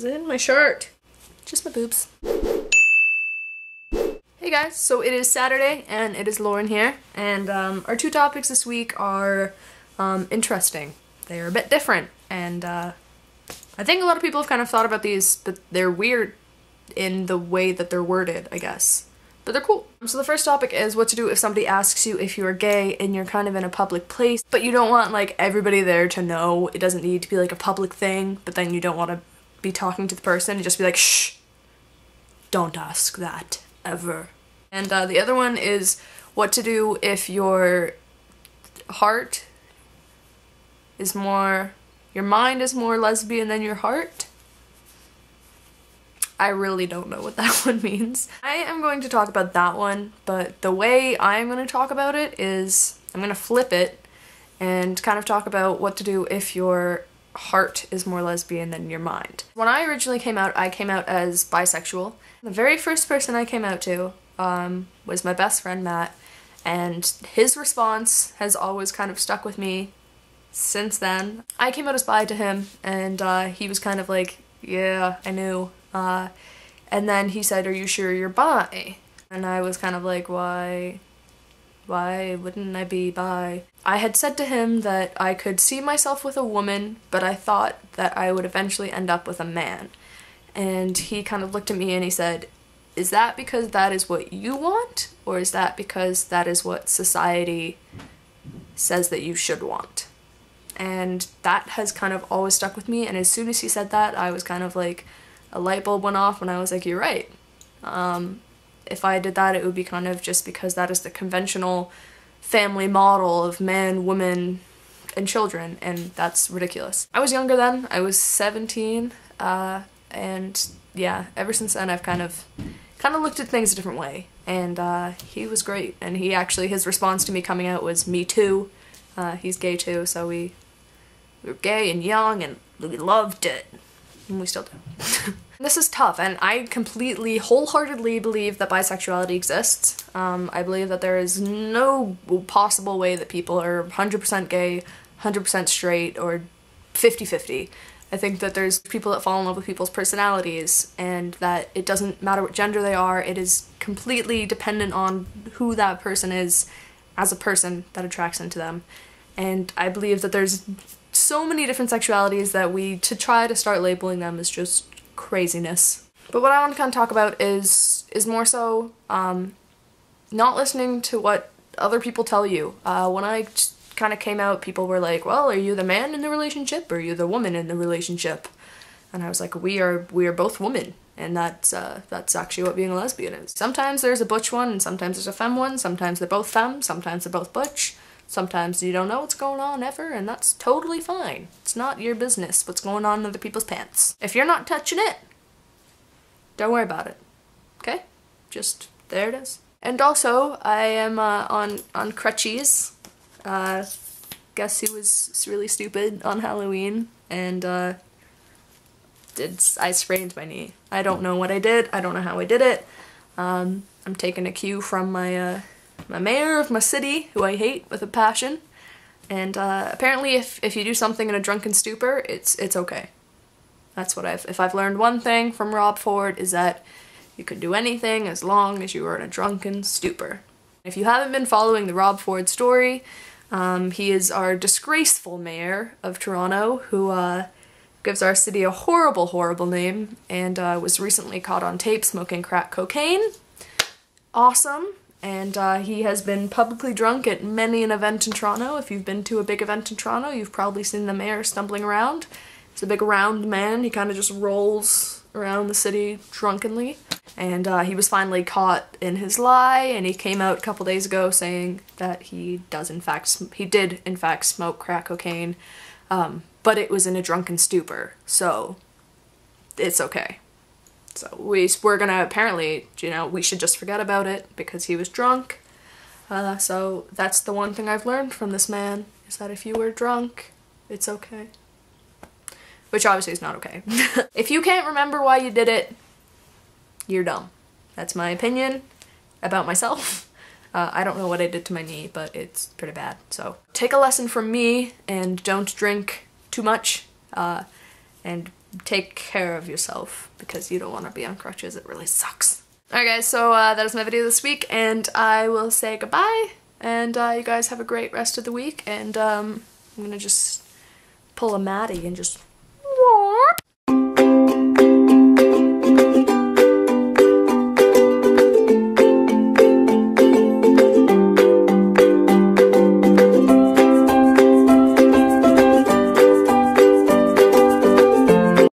is in my shirt. Just my boobs. Hey guys, so it is Saturday and it is Lauren here, and our two topics this week are interesting. They are a bit different, and I think a lot of people have kind of thought about these, but they're weird in the way that they're worded, I guess. But they're cool. So the first topic is what to do if somebody asks you if you are gay and you're kind of in a public place, but you don't want like everybody there to know. It doesn't need to be like a public thing, but then you don't want to be talking to the person and just be like, shh, don't ask that ever. And the other one is what to do if your heart is more, your mind is more lesbian than your heart. I really don't know what that one means. I am going to talk about that one, but the way I'm going to talk about it is I'm going to flip it and kind of talk about what to do if your heart is more lesbian than your mind. When I originally came out, I came out as bisexual. The very first person I came out to was my best friend Matt, and his response has always kind of stuck with me since then. I came out as bi to him, and he was kind of like, yeah, I knew. And then he said, are you sure you're bi? And I was kind of like, why wouldn't I be bi? I had said to him that I could see myself with a woman, but I thought that I would eventually end up with a man. And he kind of looked at me and he said, is that because that is what you want? Or is that because that is what society says that you should want? And that has kind of always stuck with me, and as soon as he said that, I was kind of like, a light bulb went off, and I was like, you're right. If I did that, it would be kind of just because that is the conventional family model of man, woman, and children, and that's ridiculous. I was younger then. I was 17, and yeah, ever since then I've kind of looked at things a different way, and he was great, and he actually, his response to me coming out was, me too. He's gay too, so we were gay and young, and we loved it. And we still do. This is tough, and I completely, wholeheartedly believe that bisexuality exists. I believe that there is no possible way that people are 100% gay, 100% straight, or 50-50. I think that there's people that fall in love with people's personalities, and that it doesn't matter what gender they are, it is completely dependent on who that person is as a person that attracts into them. And I believe that there's so many different sexualities that to try to start labeling them is just craziness. But what I want to kind of talk about is more so not listening to what other people tell you. When I kind of came out, people were like, well, are you the man in the relationship or are you the woman in the relationship? And I was like, we are both women, and that's actually what being a lesbian is. Sometimes there's a butch one and sometimes there's a femme one, sometimes they're both femme, sometimes they're both butch. Sometimes you don't know what's going on ever, and that's totally fine. It's not your business what's going on in other people's pants. If you're not touching it, don't worry about it, okay? Just, there it is. And also, I am on crutchies. Guess who was really stupid on Halloween, and I sprained my knee. I don't know what I did, I don't know how I did it. I'm taking a cue from my mayor of my city, who I hate with a passion, and apparently if you do something in a drunken stupor, it's okay. That's what if I've learned one thing from Rob Ford, is that you can do anything as long as you are in a drunken stupor. If you haven't been following the Rob Ford story, he is our disgraceful mayor of Toronto, who gives our city a horrible, horrible name, and was recently caught on tape smoking crack cocaine. Awesome. And he has been publicly drunk at many an event in Toronto. If you've been to a big event in Toronto, you've probably seen the mayor stumbling around. He's a big round man. He kind of just rolls around the city drunkenly. And he was finally caught in his lie, and he came out a couple days ago saying that he did in fact smoke crack cocaine, but it was in a drunken stupor, so it's okay. So we're gonna, apparently, you know, we should just forget about it because he was drunk. So that's the one thing I've learned from this man, is that if you were drunk, it's okay. Which obviously is not okay. If you can't remember why you did it, you're dumb. That's my opinion about myself. I don't know what I did to my knee, but it's pretty bad. So take a lesson from me and don't drink too much, and take care of yourself because you don't want to be on crutches. It really sucks. Alright guys, so that is my video this week, and I will say goodbye, and you guys have a great rest of the week, and I'm gonna just pull a Maddie and just